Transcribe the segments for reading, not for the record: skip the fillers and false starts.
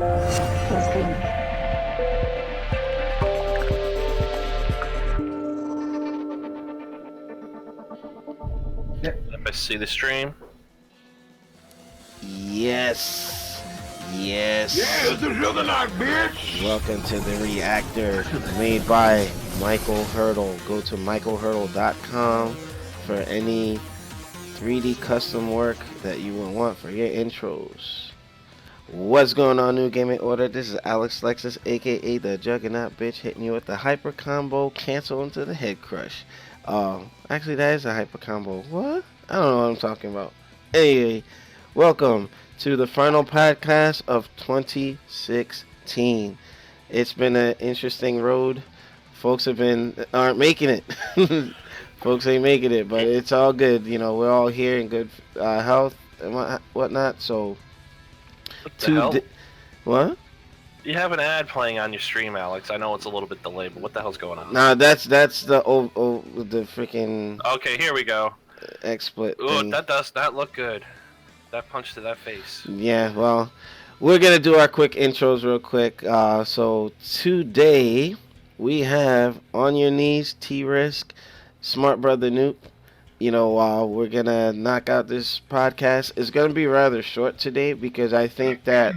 Testing. Let me see the stream. Yes. Yes. Yeah, it's a sugar knock, bitch. Welcome to the Reactor, made by Michael Hurdle. Go to michaelhurdle.com for any 3D custom work that you will want for your intros. What's going on, New Gaming Order? This is Alex Lexus, aka the Juggernaut Bitch, hitting you with the hyper combo cancel into the head crush. Actually, that is a hyper combo. What? I don't know what I'm talking about. Anyway, welcome to the final podcast of 2016. It's been an interesting road. Folks aren't making it. Folks ain't making it, but it's all good. You know, we're all here in good health and whatnot. So, What the hell? What? You have an ad playing on your stream, Alex. I know it's a little bit delayed, but what the hell's going on? Nah, that's the the freaking Okay, here we go. XSplit Ooh, thing. that does not look good. That punch to that face. Yeah, well, we're gonna do our quick intros real quick. So today we have On Your Knees, T-Risk, Smart Brother Noop. You know, we're gonna knock out this podcast. It's gonna be rather short today because I think that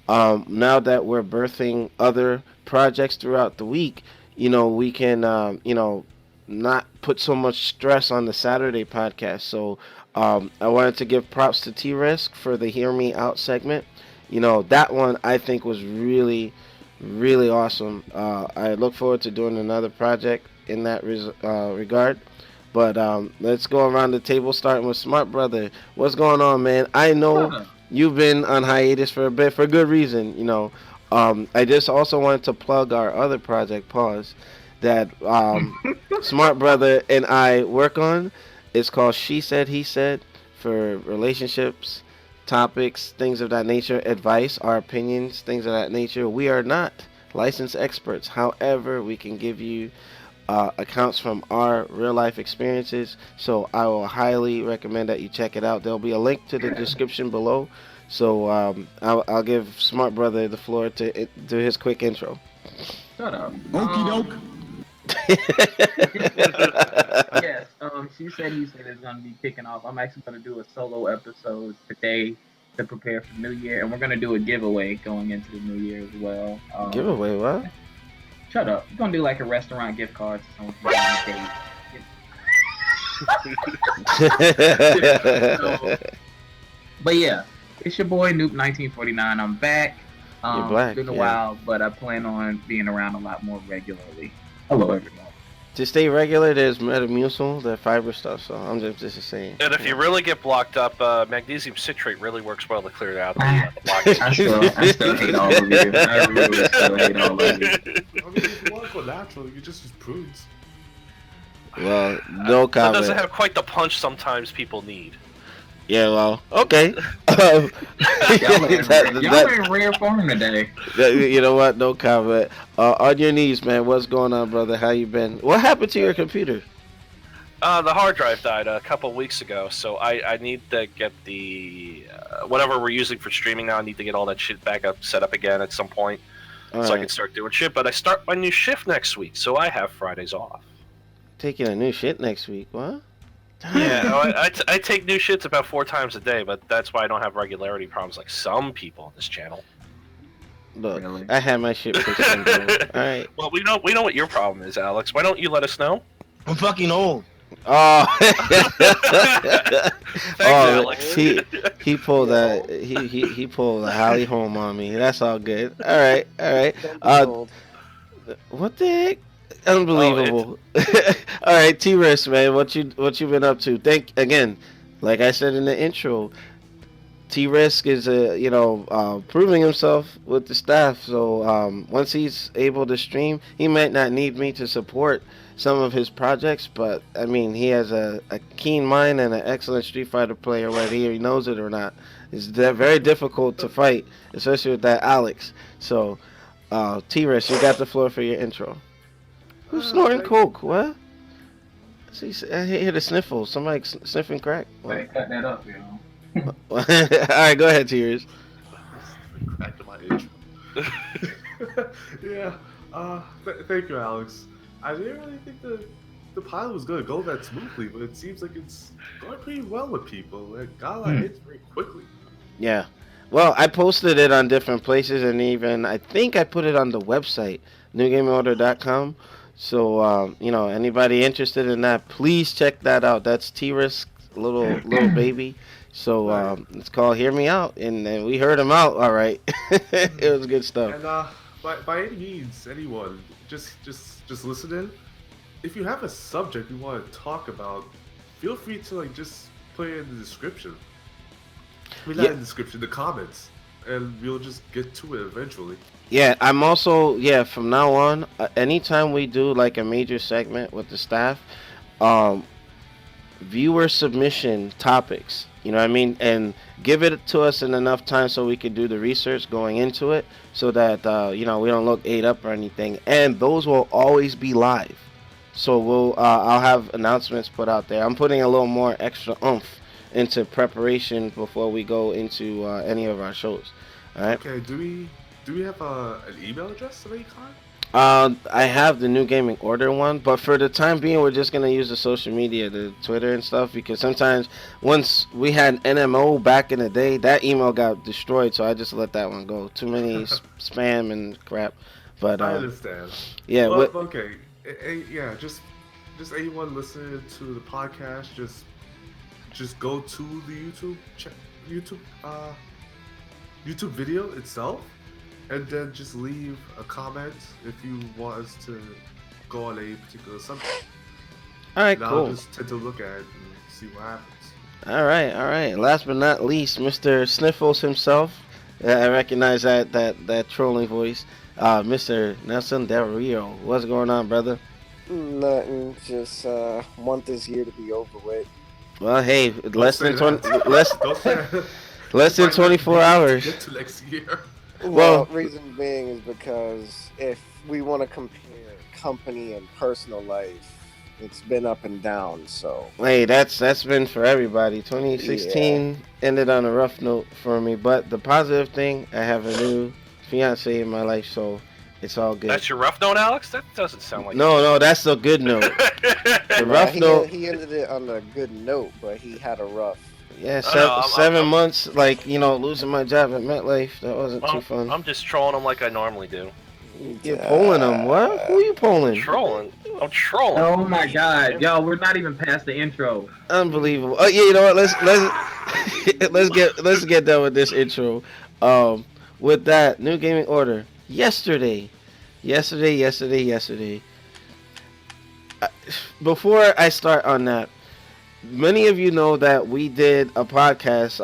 now that we're birthing other projects throughout the week, you know, we can not put so much stress on the Saturday podcast. So I wanted to give props to T-Risk for the Hear Me Out segment. You know, that one I think was really, really awesome. I look forward to doing another project in that regard. But let's go around the table, starting with Smart Brother. What's going on, man? I know you've been on hiatus for a bit, for good reason. You know, I just also wanted to plug our other project, Pause, that Smart Brother and I work on. It's called She Said, He Said, for relationships, topics, things of that nature, advice, our opinions, things of that nature. We are not licensed experts. However, we can give you accounts from our real life experiences. So I will highly recommend that you check it out. There'll be a link to the description below. So I'll give Smart Brother the floor to do his quick intro. Shut up. Okie doke. Yes, she said he said it's gonna be kicking off. I'm actually gonna do a solo episode today to prepare for New Year, and we're gonna do a giveaway going into the New Year as well. Giveaway, what? Shut up. We're gonna do like a restaurant gift card to someone who's on a date. But yeah, it's your boy Noop 1949. I'm back. You're black, It's been a yeah. while, but I plan on being around a lot more regularly. Hello, everyone. To stay regular, there's Metamucil, the fiber stuff. So I'm just saying. And if you really get blocked up, magnesium citrate really works well to clear out the I still hate all of you. I really still hate all of you. I mean, if you want to go natural, you just use prunes. Well, no That comment. doesn't have quite the punch sometimes people need. Yeah, well, okay. Y'all in rare form today. You know what? No comment. On your knees, man. What's going on, brother? How you been? What happened to your computer? The hard drive died a couple weeks ago, so I need to get the whatever we're using for streaming now. I need to get all that shit back up, set up again at some point, All so I right. can start doing shit. But I start my new shift next week, so I have Fridays off. Taking a new shit next week. What? Yeah, no, I take new shits about 4 times a day, but that's why I don't have regularity problems like some people on this channel. Look, Really? I had my shit fixed. All right. Well, we know what your problem is, Alex. Why don't you let us know? I'm fucking old. Oh. Thanks, Alex. He pulled that. He pulled a Holly home on me. That's all good. All right. What the heck? Unbelievable. All right, T-Risk, man, what you been up to? Again, like I said in the intro, T-Risk is proving himself with the staff. So once he's able to stream, he might not need me to support some of his projects, but I mean, he has a keen mind and an excellent Street Fighter player, whether he knows it or not. It's very difficult to fight, especially with that Alex. So, T-Risk, you got the floor for your intro. Who's snorting coke? What? See, I hear the sniffles. Somebody sniffing crack. Wait, cut that up, yo. All right, go ahead, Tears. Crack to my age. Yeah. Thank you, Alex. I didn't really think the pilot was gonna go that smoothly, but it seems like it's going pretty well with people. It got a lot of hits very quickly. Yeah. Well, I posted it on different places, and even I think I put it on the website, newgameorder.com. So, anybody interested in that, please check that out. That's T-Risk, little baby. So Right. it's called "Hear Me Out," and we heard him out. All right, it was good stuff. And by any means, anyone, just listen in. If you have a subject you want to talk about, feel free to like just put it in the description. I mean, not Yeah. in the description, the comments, and we'll just get to it eventually. Yeah, I'm also from now on, anytime we do like a major segment with the staff, um, viewer submission topics. You know what I mean? And give it to us in enough time so we can do the research going into it so that, we don't look ate up or anything. And those will always be live. So I'll have announcements put out there. I'm putting a little more extra oomph into preparation before we go into any of our shows. All right. Okay, do we have an email address of any kind? I have the new gaming order one, but for the time being, we're just gonna use the social media, the Twitter and stuff, because sometimes once we had NMO back in the day, that email got destroyed, so I just let that one go. Too many spam and crap. But I understand. yeah, Well, what? okay. Yeah, just anyone listening to the podcast, just go to the YouTube YouTube video itself, and then just leave a comment if you want us to go on a particular subject. All right, And I'll cool. just tend to look at it and see what happens. All right. Last but not least, Mr. Sniffles himself. I recognize that trolling voice. Mr. Nelson Del Rio. What's going on, brother? Nothing. Just want this year to be over with. Well, hey, less say than 20, that. less Don't say that. less than Might not 24 be able to hours. Get to next year. Well- Reason being is because if we want to compare company and personal life, it's been up and down. So Hey, that's been for everybody. 2016 ended on a rough note for me, but the positive thing, I have a new fiance in my life, so it's all good. That's your rough note, Alex? That doesn't sound like No, that's a good note. The rough he, note, he ended it on a good note, but he had a rough. yeah, I know, I'm- 7 months, like losing my job at MetLife, that wasn't too fun. I'm just trolling them like I normally do. You're polling them. What? Who you polling? Trolling? I'm trolling. Oh my god, yo, we're not even past the intro. Unbelievable. Oh yeah, you know what? Let's let's get done with this intro. With that new gaming order yesterday. Before I start on that, many of you know that we did a podcast.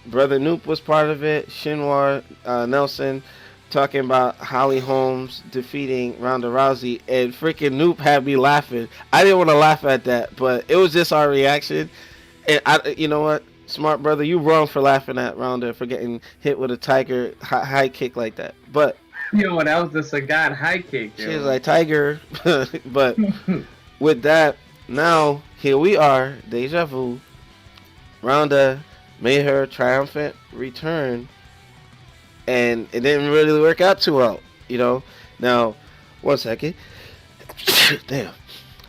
Brother Noop was part of it. Shinwar Nelson talking about Holly Holmes defeating Ronda Rousey, and freaking Noop had me laughing. I didn't want to laugh at that, but it was just our reaction. And you know what, smart brother, you wrong for laughing at Ronda for getting hit with a tiger high kick like that. But Yo, that was the Sagat high kick. she was like tiger. But with that, now here we are, deja vu. Ronda made her triumphant return, and it didn't really work out too well, Now, 1 second. Damn,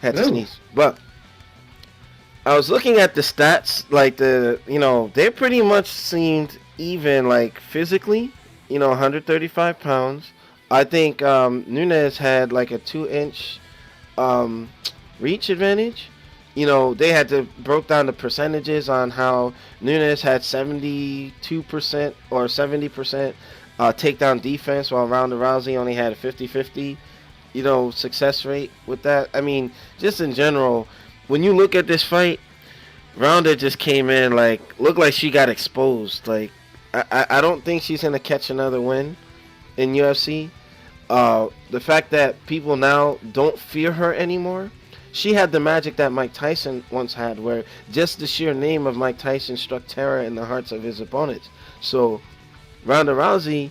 had to sneeze. But I was looking at the stats, like they pretty much seemed even, like physically, 135 pounds. I think Nunes had like a 2-inch reach advantage. They had to broke down the percentages on how Nunes had 72% or 70% takedown defense, while Ronda Rousey only had a 50-50, success rate with that. I mean, just in general, when you look at this fight, Ronda just came in looked like she got exposed. Like, I don't think she's gonna catch another win in UFC. The fact that people now don't fear her anymore. She had the magic that Mike Tyson once had, where just the sheer name of Mike Tyson struck terror in the hearts of his opponents. So Ronda Rousey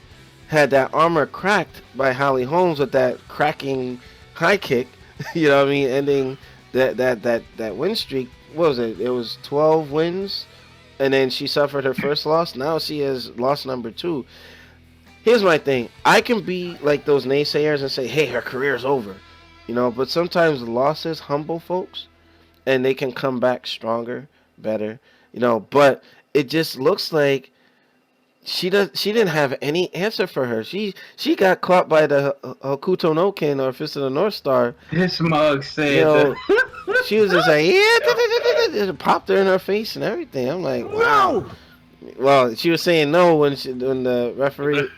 had that armor cracked by Holly Holmes with that cracking high kick. You know what I mean? Ending that win streak. What was it? It was 12 wins, and then she suffered her first loss. Now she has loss number 2. here's my thing. I can be like those naysayers and say, hey, her career's over. But sometimes losses humble folks and they can come back stronger, better. But it just looks like she didn't have any answer for her. She got caught by the Hokuto no Ken or Fist of the North Star. This mug You said know, she was just like, yeah, it popped her in her face and everything. I'm like, wow. Well, she was saying no when the referee,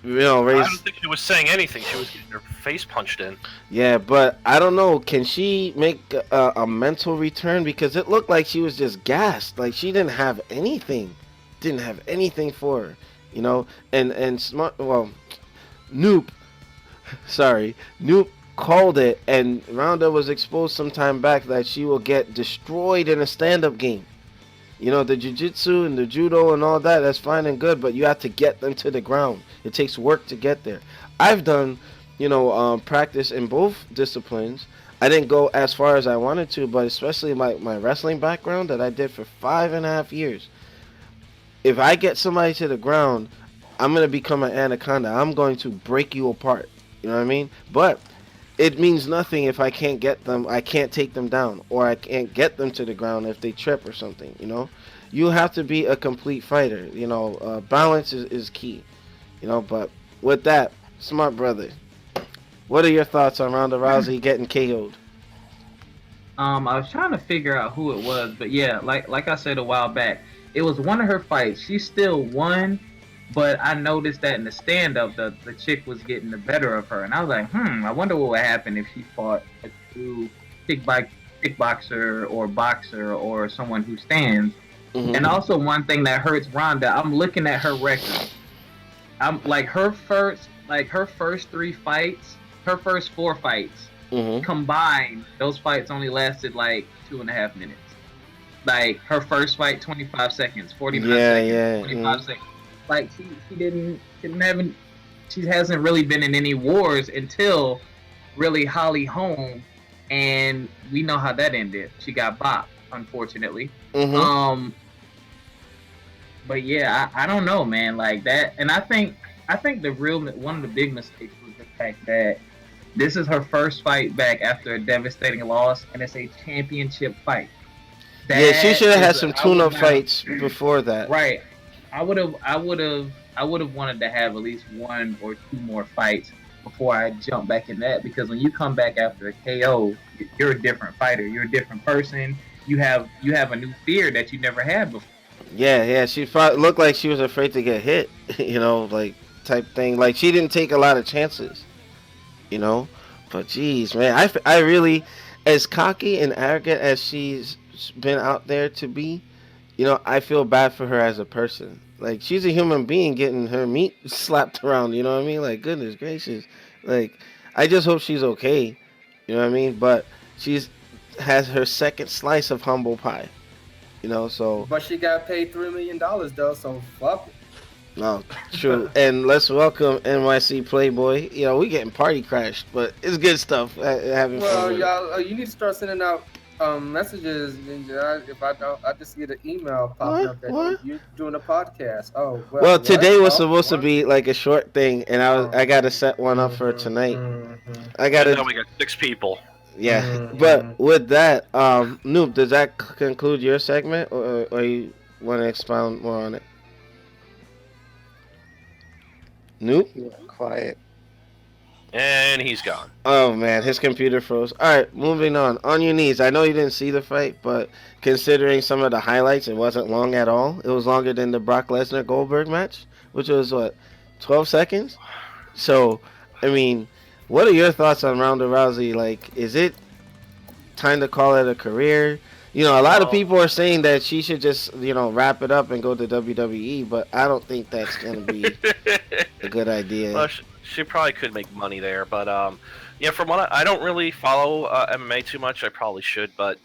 I raised. don't think she was saying anything. She was getting her face punched in. Yeah, but I don't know. Can she make a mental return? Because it looked like she was just gassed. Like she didn't have anything. Didn't have anything for her. And smart. Well, Noop. Sorry, Noop called it, and Ronda was exposed some time back that she will get destroyed in a stand-up game. The jiu-jitsu and the judo and all that, that's fine and good, but you have to get them to the ground. It takes work to get there. I've done, practice in both disciplines. I didn't go as far as I wanted to, but especially my wrestling background that I did for 5.5 years. If I get somebody to the ground, I'm going to become an anaconda. I'm going to break you apart. You know what I mean? But it means nothing if I can't get them. I can't take them down, or I can't get them to the ground if they trip or something. You have to be a complete fighter. Balance is key. But with that, smart brother, what are your thoughts on Ronda Rousey getting KO'd? I was trying to figure out who it was, but yeah, like I said a while back, it was one of her fights. She still won, but I noticed that in the stand-up, the chick was getting the better of her, and I was like, I wonder what would happen if she fought a true kickboxer or boxer or someone who stands. Mm-hmm. And also one thing that hurts Ronda, I'm looking at her record. I'm like her first 3 fights, her first 4 fights combined, those fights only lasted like 2.5 minutes. Like her first fight, 25 seconds, 49 seconds, 25 seconds. Like she hasn't really been in any wars until really Holly Holm, and we know how that ended. She got bopped, unfortunately. Mm-hmm. But yeah, I don't know, man. Like that, and I think one of the big mistakes was the fact that this is her first fight back after a devastating loss, and it's a championship fight. She should have had some tune-up fights before that. Right. I would have wanted to have at least 1 or 2 more fights before I jump back in that, because when you come back after a KO, you're a different fighter. You're a different person. You have a new fear that you never had before. Yeah. She looked like she was afraid to get hit, like type thing. Like she didn't take a lot of chances, But geez, man, I really, as cocky and arrogant as she's been out there to be, I feel bad for her as a person. Like she's a human being getting her meat slapped around. You know what I mean? Like goodness gracious. Like I just hope she's okay. You know what I mean? But has her second slice of humble pie. So. But she got paid $3 million though, so fuck it. No, true. And let's welcome NYC Playboy. We getting party crashed, but it's good stuff. Having fun. Y'all, you need to start sending out messages. And if I don't, I just get an email popping up that you're doing a podcast. Oh, well, today was supposed to be like a short thing, and I got to set one up for tonight. I got to. Now we got 6 people. Yeah, but with that, Noob, does that conclude your segment, or you want to expound more on it? Nope. Quiet. And he's gone. Oh man, his computer froze. Alright, moving on. On your knees. I know you didn't see the fight, but considering some of the highlights, it wasn't long at all. It was longer than the Brock Lesnar Goldberg match, which was 12 seconds? So, I mean, what are your thoughts on Ronda Rousey? Like, is it time to call it a career? A lot of people are saying that she should just, wrap it up and go to WWE, but I don't think that's going to be a good idea. Well, she probably could make money there, but from what I don't really follow MMA too much. I probably should, but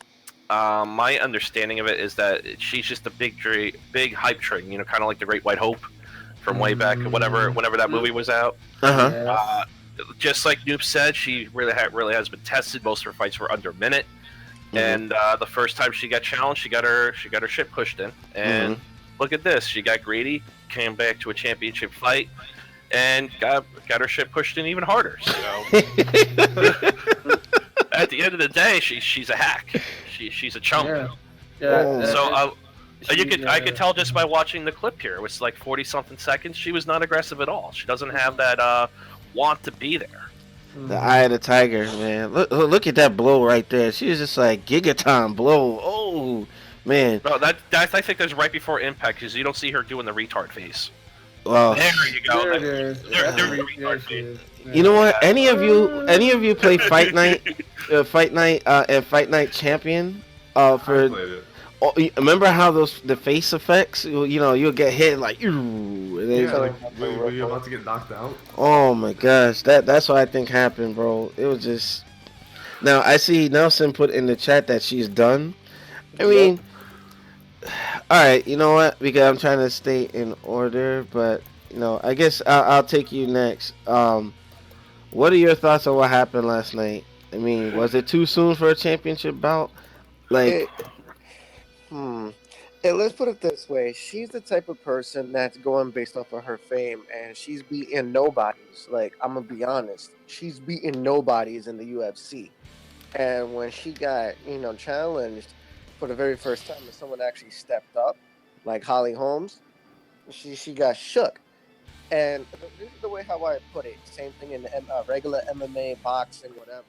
my understanding of it is that she's just a big hype train, kind of like the Great White Hope from way back, whenever that movie was out. Uh-huh. Just like Noob said, she really has been tested. Most of her fights were under a minute. And the first time she got challenged, she got her shit pushed in. And look at this, she got greedy, came back to a championship fight. and got her shit pushed in even harder. So at the end of the day, she's a hack. She's a chump. Yeah. Oh. So I could tell just by watching the clip here. It was like 40 something seconds. She was not aggressive at all. She doesn't have that want to be there. The eye of the tiger, man. Look at that blow right there. She was just like Gigaton blow. Oh man. Bro, I think that's right before impact because you don't see her doing the retard face. Well, there you go. There it is. There's the There retard she face. is. you know what? Any of you play Fight Night, and Fight Night Champion? I For played it. oh, remember how the face effects? You'll get hit like ooh, and then, Yeah, like, were you about to get knocked out? oh my gosh, that's what I think happened, bro. It was just. Now I see Nelson put in the chat that she's done. I mean, all right, you know what? Because I'm trying to stay in order, but I guess I'll take you next. What are your thoughts on what happened last night? I mean, was it too soon for a championship bout? Like, Let's put it this way. She's the type of person that's going based off of her fame, and she's beating nobodies. Like, I'm going to be honest. She's beating nobodies in the UFC. And when she got, challenged for the very first time and someone actually stepped up, like Holly Holmes, she got shook. And this is the way how I put it. Same thing in regular MMA, boxing, whatever.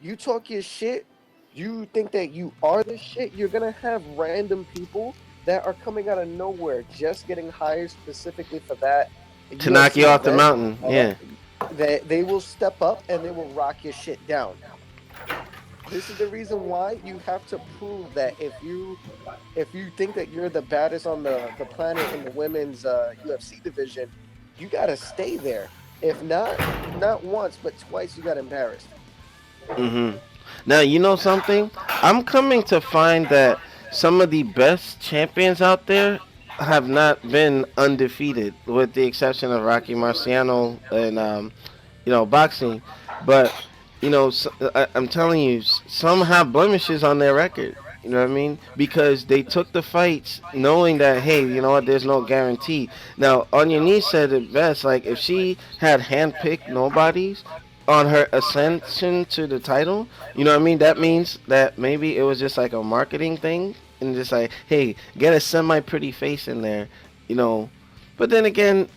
You talk your shit, you think that you are the shit, you're going to have random people that are coming out of nowhere just getting hired specifically for that. to knock you off the mountain, yeah. They will step up and they will rock your shit down. This is the reason why you have to prove that if you think that you're the baddest on the planet in the women's UFC division, you gotta stay there. If not once but twice, you got embarrassed. Now you know something. I'm coming to find that some of the best champions out there have not been undefeated, with the exception of Rocky Marciano and boxing, but. I'm telling you, some have blemishes on their record. You know what I mean? Because they took the fights knowing that, hey, you know what, there's no guarantee. Now, On Your Knees said it best. Like, if she had handpicked nobodies on her ascension to the title, you know what I mean? That means that maybe it was just like a marketing thing. And just like, hey, get a semi-pretty face in there, But then again,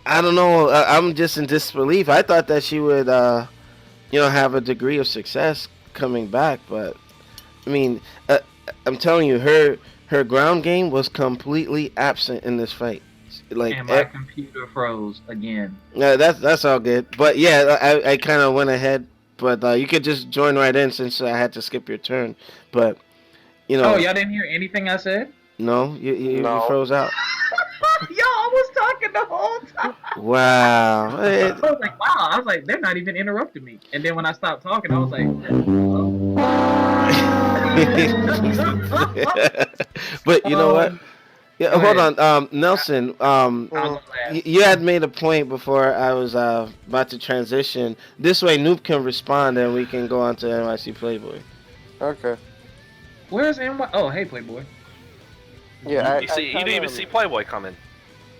I don't know. I'm just in disbelief. I thought that she would, have a degree of success coming back. But I mean, I'm telling you, her ground game was completely absent in this fight. Like, and my computer froze again. Yeah, that's all good. But yeah, I kind of went ahead. But you could just join right in since I had to skip your turn. But Oh, y'all didn't hear anything I said? No, you froze out. Yo, I was talking the whole time. Wow. I was like, wow. I was like, they're not even interrupting me. And then when I stopped talking, I was like, but you know what? Yeah, hold on, Nelson. You had made a point before I was about to transition. This way, Noob can respond, and we can go on to NYC Playboy. Okay. Where's NY? Oh, hey, Playboy. Yeah, you didn't even see Playboy coming.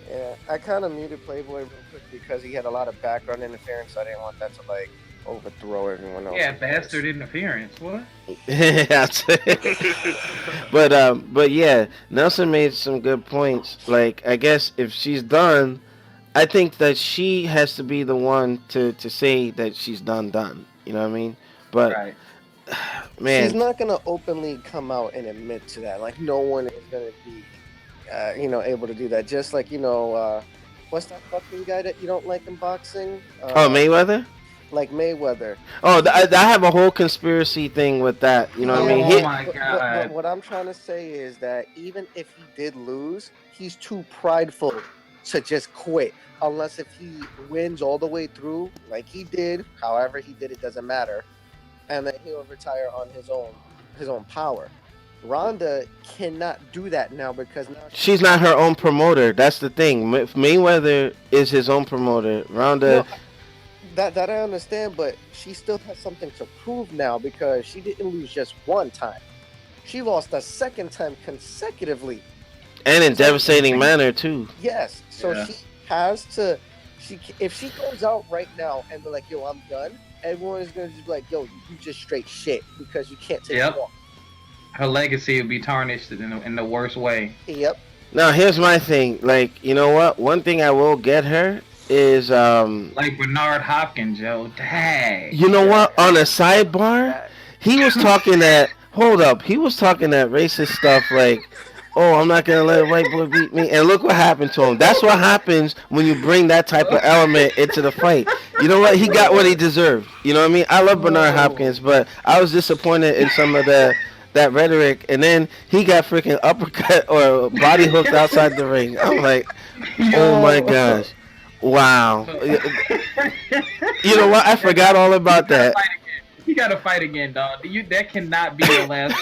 Yeah, I kind of muted Playboy real quick because he had a lot of background interference. So I didn't want that to overthrow everyone else. Yeah, bastard interference. What? But yeah, Nelson made some good points. Like, I guess if she's done, I think that she has to be the one to say that she's done. You know what I mean? But right. Man, she's not gonna openly come out and admit to that. Like, no one is gonna be, able to do that. Just like, what's that fucking guy that you don't like in boxing? Mayweather. Like Mayweather. Oh, I have a whole conspiracy thing with that. You know what I mean? Oh my God. But what I'm trying to say is that even if he did lose, he's too prideful to just quit. Unless if he wins all the way through, like he did, however he did it doesn't matter, and then he'll retire on his own power. Ronda cannot do that now because now she's not her own promoter. That's the thing. Mayweather is his own promoter. Ronda. No, that I understand, but she still has something to prove now because she didn't lose just one time. She lost a second time consecutively. And in So devastating manner too. yes, so Yeah. she has to. If she goes out right now and be like, "Yo, I'm done," everyone is gonna just be like, "Yo, you just straight shit because you can't take Yep. it off." Her legacy would be tarnished in the worst way. Yep. Now here's my thing. Like, you know what? One thing I will get her is Like Bernard Hopkins, yo. Dang. you know what? On a sidebar, That- he was talking that hold up, he was talking that racist stuff like, oh, I'm not gonna let a white boy beat me. And look what happened to him. That's what happens when you bring that type of element into the fight. You know what? He got what he deserved. You know what I mean? I love Bernard Hopkins, but I was disappointed in some of that rhetoric. And then he got freaking uppercut or body hooked outside the ring. I'm like, oh my gosh. Wow. You know what? I forgot all about that. You gotta fight again, dog. That cannot be your last.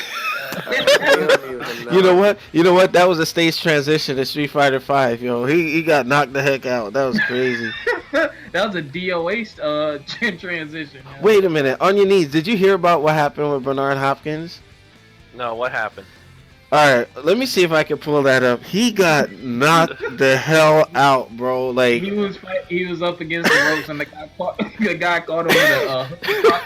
You know what? You know what? That was a stage transition to Street Fighter 5. Yo, he got knocked the heck out. That was crazy. That was a DOA transition. Man. Wait a minute. On your knees, did you hear about what happened with Bernard Hopkins? No, what happened? All right, let me see if I can pull that up. He got knocked the hell out, bro. Like He was up against the ropes and the guy caught him with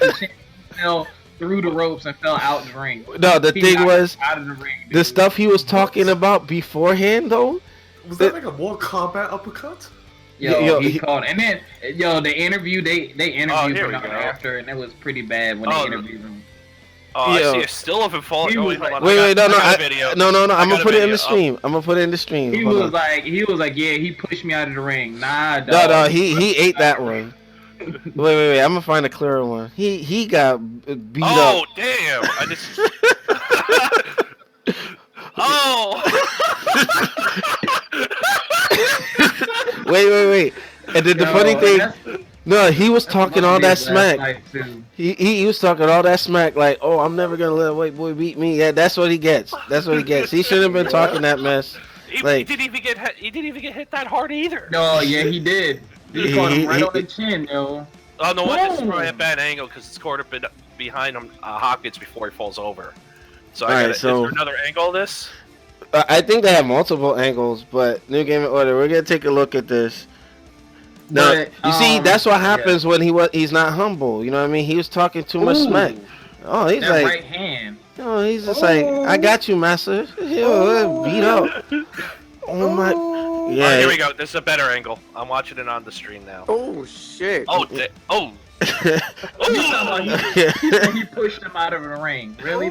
a chin, fell through the ropes and fell out the ring. no, the He thing knocked was him out of the ring. the Dude. stuff he was talking about beforehand, though. Was that like a Mortal Kombat uppercut? Yo, he he- caught, and then the interview they interviewed here we him go. after, and it was pretty bad when they interviewed him. Oh, Yo. I see a still of him falling. He Oh, was wait, hold like- on. Wait, no, I no, got a video. no. I'm I gonna got a put it in video. the stream. I'm gonna put it in the stream. He Hold was on. like, yeah, he pushed me out of the ring. Nah, dog. No, he ate that one. Wait. I'm gonna find a clearer one. He got beat Oh, up. damn! I just. Oh. Wait. And then the funny thing, no, he was talking all that smack. He was talking all that smack like, oh, I'm never gonna let a white boy beat me. Yeah, that's what he gets. That's what he gets. He shouldn't have been talking that mess. He Like- didn't even get hit. He didn't even get hit that hard either. No, yeah, he did. He caught him right on the chin, yo. Oh no, what? This is Boom. probably a bad angle because it's caught up behind him, Hopkins before he falls over. So Alright, is so- there another angle of this? I think they have multiple angles, but New Game in Order. We're gonna take a look at this. Now, But, you see, that's what happens when he's not humble. You know what I mean? He was talking too much smack. Oh, he's that like, right hand. he's just like, I got you, master. Yo, beat up. Oh my, yeah. Alright, here we go. This is a better angle. I'm watching it on the stream now. Oh shit. Oh, oh. He pushed him out of the ring. Really?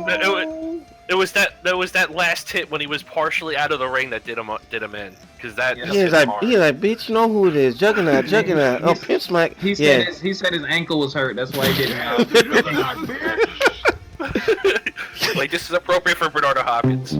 It was that last hit when he was partially out of the ring that did him in, because that. Yeah. just He's hit like, hard. bitch, you know who it is? Juggernaut. Oh, pimp smack. He Yeah. said his ankle was hurt. That's why he didn't out. Like, this is appropriate for Bernardo Hopkins.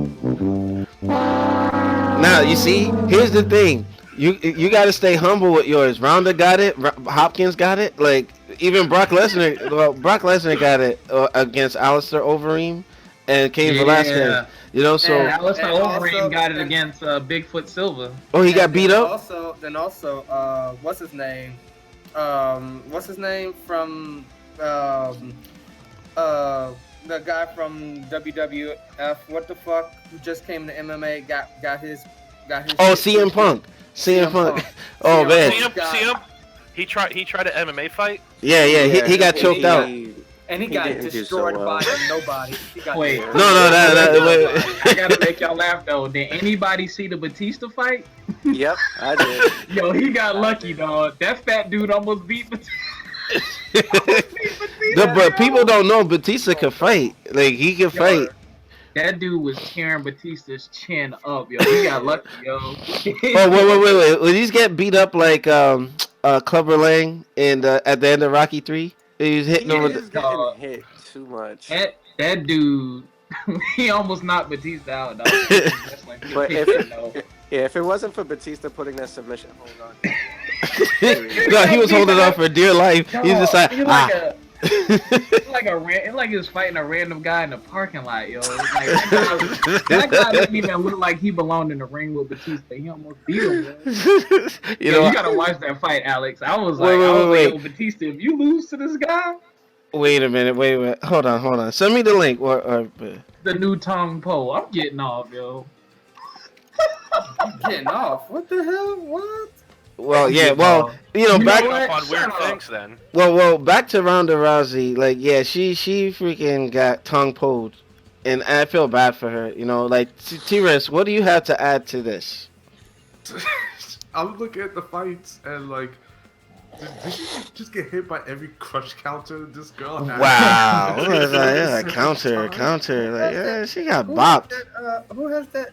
Now you see, here's the thing. You got to stay humble with yours. Ronda got it. Hopkins got it. Like even Brock Lesnar. Well, Brock Lesnar got it against Alistair Overeem and Cain Velasquez. You know, so And Alistair And Overeem also- got it against Bigfoot Silva. he got beat up. Also, what's his name? What's his name from the guy from WWF? What the fuck? Who just came to MMA? Got his. Oh, shit CM pushed Punk. CM CM Punk. Punk. Oh CM man. Punk. See him? He tried an MMA fight. Yeah. He got choked out. And he He got didn't do so destroyed well. by nobody. He got Wait. destroyed. No, wait. I gotta make y'all laugh though. Did anybody see the Batista fight? Yep, I did. Yo, he got lucky, dog. That fat dude almost beat Batista. But people don't know Batista can fight. Like he can fight. That dude was tearing Batista's chin up, yo. He got lucky, yo. Oh wait. Will these get beat up like Clubber Lang and at the end of Rocky 3? He's hitting He over is the. getting hit too much. That dude, he almost knocked Batista out, dog. But if it wasn't for Batista putting that submission hold on, No, he was holding on for dear life. He was just like, It's like he was fighting a random guy in the parking lot, yo. It's like, that guy didn't even look like he belonged in the ring with Batista. He almost beat him. Yo. you Yo, know. you gotta watch that fight, Alex. I was Wait, like, yo, Batista, if you lose to this guy, Wait a minute. Wait. Hold on. Send me the link. the new Tong Po, I'm getting off, yo. getting off. What the hell? What? Well, yeah, well, back Up on weird things then. well, back to Ronda Rousey. Like, yeah, she freaking got tongue pulled, and I feel bad for her. Like T-Rex, what do you have to add to this? I'm looking at the fights and like, did she just get hit by every crush counter this girl had? Wow, what was that? Yeah, counter. Like, yeah, she got bopped. Who has that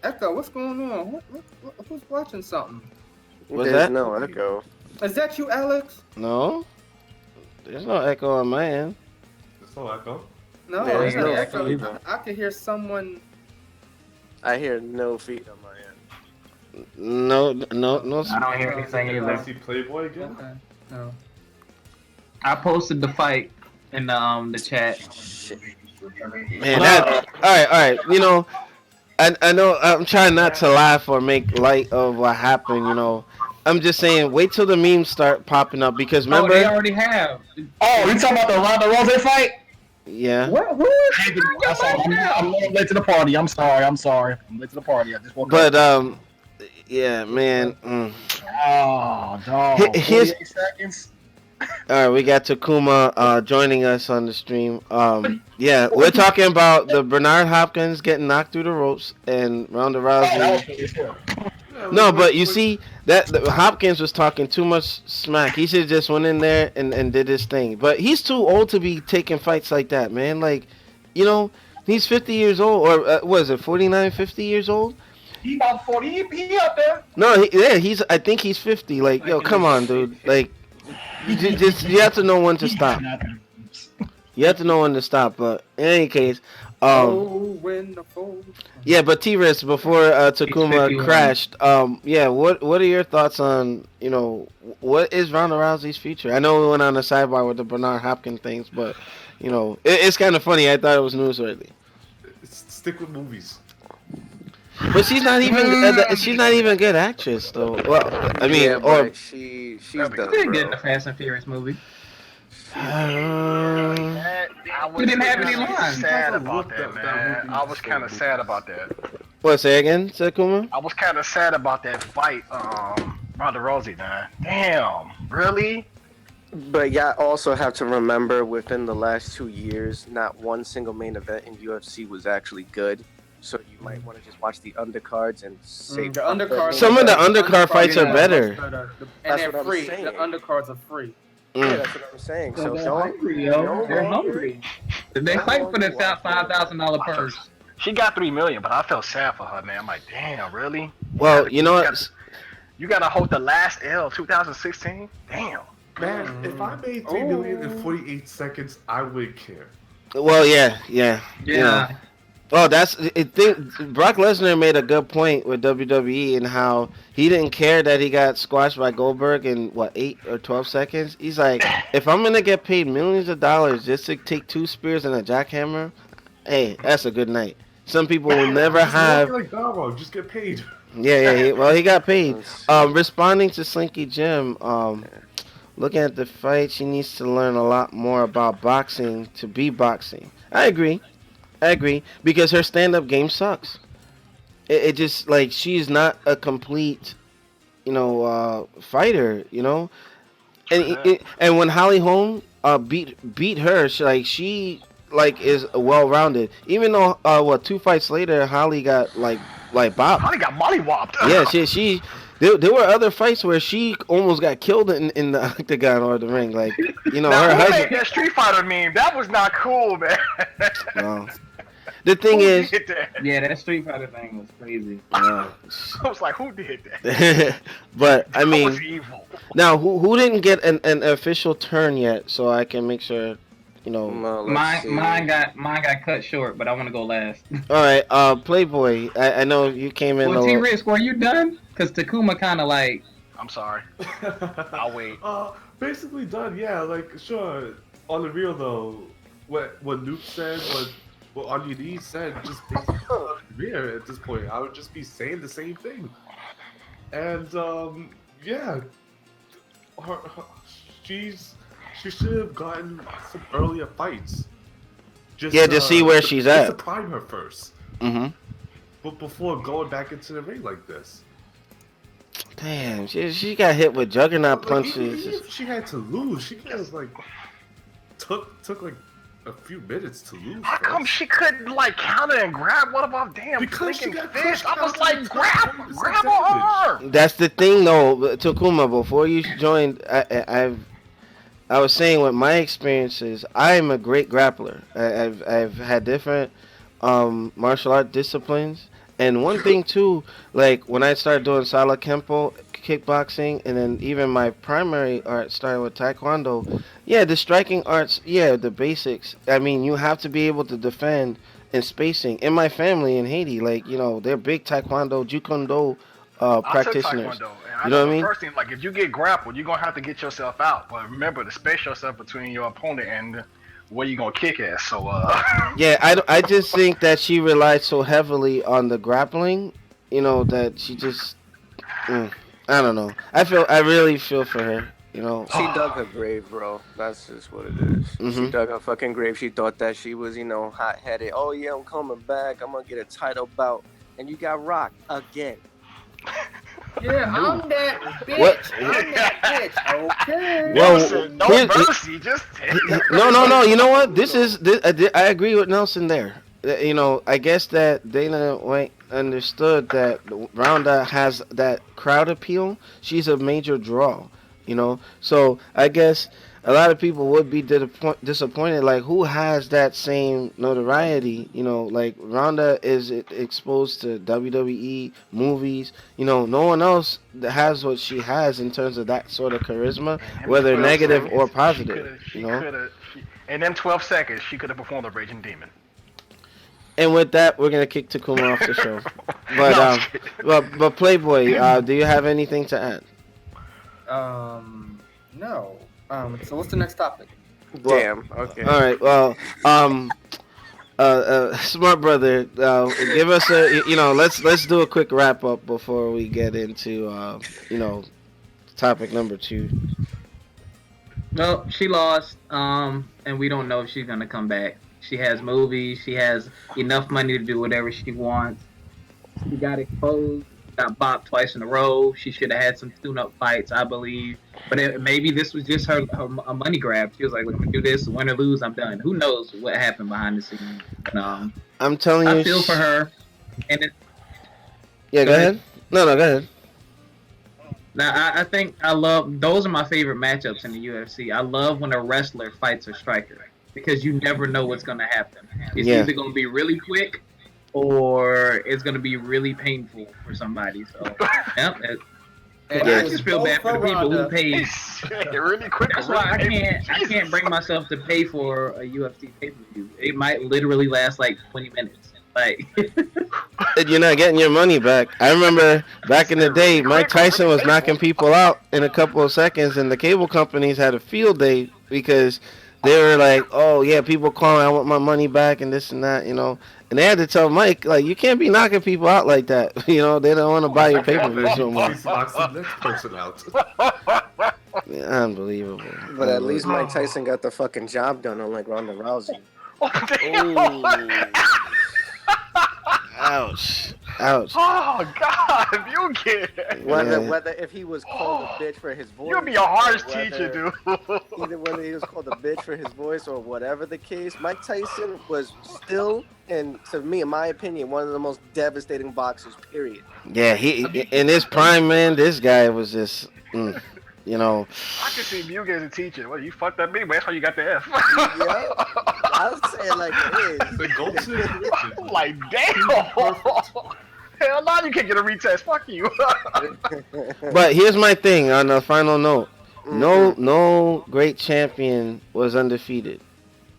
echo? What's going on? Who's watching something? What's There's that? no echo. Is that you, Alex? No, there's no echo on my end. There's no echo. No, There's there's no no echo. feedback. I can hear someone. I hear no feet on my end. No. I don't hear anything I either. see Playboy again. Okay. No. I posted the fight in the chat. Man, that. All right. I know I'm trying not to laugh or make light of what happened. I'm just saying, wait till the memes start popping up because remember. Oh, they already have. Oh, you talking about the Ronda Rousey fight? Yeah. What? I'm late to the party. I'm sorry. I'm late to the party. I just woke But up. yeah, man. Oh, dog. Here's- 48 seconds. All right, we got Takuma joining us on the stream. Yeah, we're talking about the Bernard Hopkins getting knocked through the ropes and Ronda Oh, that was Rousey. pretty cool. No, but you see that Hopkins was talking too much smack. He should have just went in there and did his thing. But he's too old to be taking fights like that, man. Like, he's 50 years old, or what is it, 49, 50 years old? He about 40. He up there. No, I think he's 50. Like, yo, come on, dude. Like, you have to know when to stop. You have to know when to stop. But in any case, When the fold. yeah. But T-Rex, before Takuma crashed, yeah. What are your thoughts on what is Ronda Rousey's future? I know we went on a sidebar with the Bernard Hopkins things, but it's kind of funny. I thought it was newsworthy. Stick with movies. But she's not even a good actress though. Well, I mean, Yeah, or but she's She done, did good in bro. the Fast and Furious movie. I We didn't have any lines. sad about that, man. I was kind of sad about that. what? Say again, Takuma? I was kind of sad about that fight, Ronda Rousey, man. Damn, really? But y'all also have to remember, within the last 2 years, not one single main event in UFC was actually good. So you might want to just watch the undercards and save The undercards. Some of the undercard fights are better. And That's they're what I'm free. saying. The undercards are free. Yeah, that's what I'm saying. So They're don't. hungry, yo. They're hungry. They fight for the $5,000 purse. She got $3 million, but I felt sad for her, man. I'm like, damn, really? Well, you know what? You gotta hold the last L, 2016. Damn. Man, if I made 3 million in 48 seconds, I wouldn't care. Well, yeah. Yeah. Oh, that's I think Brock Lesnar made a good point with WWE and how he didn't care that he got squashed by Goldberg in 8 or 12 seconds. He's like, if I'm gonna get paid millions of dollars just to take 2 spears and a jackhammer, hey, that's a good night. Some people will never Just have. like Davo, just get paid. Yeah. Well, he got paid. Responding to Slinky Jim, looking at the fight, she needs to learn a lot more about boxing to be boxing. I agree because her stand-up game sucks. It just like she's not a complete, fighter. And when Holly Holm beat her, she is well-rounded. Even though 2 fights later, Holly got like bopped. Holly got mollywopped. Yeah, she. There were other fights where she almost got killed in the octagon or the ring. Like, Now, her who husband. made that Street Fighter meme? That was not cool, man. No. The thing Who is, did that? Yeah, that Street Fighter thing was crazy. I was like, who did that? but I That mean, was evil. now who didn't get an official turn yet? So I can make sure, Let's see. Mine got cut short, but I want to go last. All right, Playboy. I know you came in. Well, T-Risk, were you done? Because Takuma kind of like. I'm sorry. I'll wait. Basically done. Yeah, like sure. On the real though, what Nuke said, what On Your Knees said, just basically career at this point. I would just be saying the same thing. And yeah, she should have gotten some earlier fights. To see where she's just at. to prime her first. Mm-hmm. but before going back into the ring like this. Damn, she got hit with juggernaut Like, punches. even if she had to lose, she could have like took like a few minutes to lose. How come she couldn't like counter and grab one of our damn Because she freaking got fish? crushed I was out like, to the grab top. her arm. That's the thing, though, Takuma. Before you joined, I was saying with my experiences, I'm a great grappler. I've had different martial art disciplines, and one thing too, like when I started doing Sala Kempo, kickboxing, and then even my primary art started with Taekwondo. Yeah, the striking arts, yeah, the basics. I mean, you have to be able to defend and spacing. In my family in Haiti, like they're big Taekwondo, Jukondo I took practitioners. Taekwondo, and I You know know what I the mean? first thing, like if you get grappled, you're gonna have to get yourself out. But remember to space yourself between your opponent and where you gonna kick at. So, Yeah, I just think that she relied so heavily on the grappling, that she just, I don't know. I really feel for her, She dug her grave, bro. That's just what it is. She hmm dug her fucking grave. She thought that she was, hot headed. Oh yeah, I'm coming back. I'm gonna get a title bout, and you got rocked again. Yeah, I'm that What? bitch. I'm that bitch. Okay. Well, Nelson, no here's- mercy, just no. You know what? I agree with Nelson there. I guess that Dana White understood that Ronda has that crowd appeal. She's a major draw. So I guess a lot of people would be disappointed. Like, who has that same notoriety? Like Ronda is exposed to WWE movies. No one else has what she has in terms of that sort of charisma, whether negative or positive. In them 12 seconds, she could have performed a Raging Demon. And with that, we're gonna kick Takuma off the show. But No, I'm just kidding. but Playboy, do you have anything to add? No. So what's the next topic? Damn. Okay. All right. Well, smart brother, give us let's do a quick wrap up before we get into topic number 2. Well, she lost, and we don't know if she's gonna come back. She has movies. She has enough money to do whatever she wants. She got exposed. Got bopped twice in a row. She should have had some tune-up fights, I believe. But maybe this was just her a money grab. She was like, "Look, I'm gonna do this. Win or lose, I'm done." Who knows what happened behind the scenes? But, I'm telling you, I feel for her. And yeah, go ahead. No, go ahead. now I think I love those are my favorite matchups in the UFC. I love when a wrestler fights a striker because you never know what's gonna happen. It's either gonna be really quick or it's gonna be really painful for somebody. So, yeah. And I just feel bad for the people who paid. Really quick. That's why I can't bring myself to pay for a UFC pay-per-view. It might literally last like 20 minutes. Like You're not getting your money back. I remember back in the day, Mike Tyson was knocking people out in a couple of seconds, and the cable companies had a field day because they were like, "Oh yeah, people calling, I want my money back," and this and that, And they had to tell Mike, like, you can't be knocking people out like that. They don't want to buy your pay-per-view so much. He knocks the next person out. Yeah, unbelievable. But at least Mike Tyson got the fucking job done, unlike Ronda Rousey. Ouch. Ouch. Oh God, you get. Whether if he was called a bitch for his voice, You'll be a harsh teacher, dude. Either whether he was called a bitch for his voice or whatever the case, Mike Tyson was still, and to me, in my opinion, one of the most devastating boxers. Period. Yeah, he in his prime, man. This guy was just, I can see you as a teacher. Well, you fucked up anyway. That's why you got the F. Yeah, I was saying like it is. The gold situation. Like damn. Hell no, you can't get a retest. Fuck you. But here's my thing on a final note. No great champion was undefeated.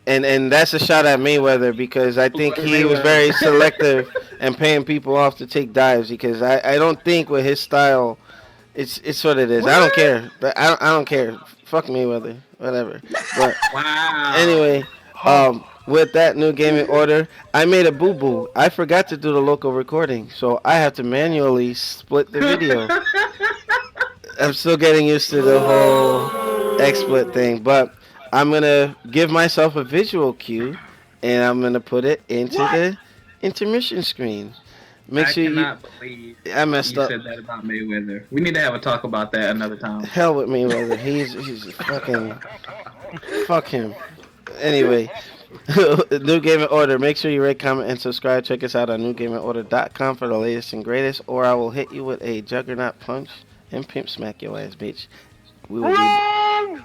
And that's a shot at Mayweather because I think he was very selective and paying people off to take dives because I don't think with his style it's what it is. I don't care. But I don't care. Fuck Mayweather. Whatever. But wow. anyway, with that new gaming order, I made a boo-boo. I forgot to do the local recording, so I have to manually split the video. I'm still getting used to the whole XSplit thing, but I'm going to give myself a visual cue, and I'm going to put it into the intermission screen. Make I sure you. cannot believe I messed you up. said that about Mayweather. We need to have a talk about that another time. Hell with Mayweather. He's fucking. Fuck him. Anyway, New Game and Order. Make sure you rate, comment, and subscribe. Check us out on newgameandorder.com for the latest and greatest, or I will hit you with a juggernaut punch and pimp smack your ass, bitch.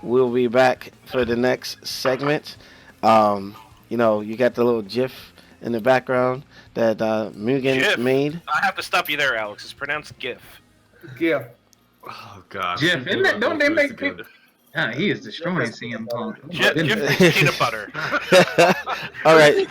We'll be back for the next segment. You got the little GIF in the background that Mugen GIF. made. I have to stop you there, Alex. It's pronounced GIF. Yeah. Oh God. Jeff, isn't that, don't they make people? He is destroying CM Punk. Oh, GIF goodness. makes peanut butter. All right.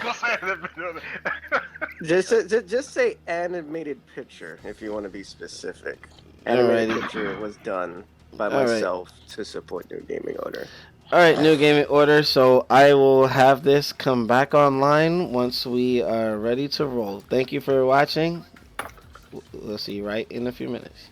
Just say animated picture if you want to be specific. Animated Alrighty. picture was done by All right. myself to support New Gaming Order. All right, New Gaming Order. So I will have this come back online once we are ready to roll. Thank you for watching. We'll see you right in a few minutes.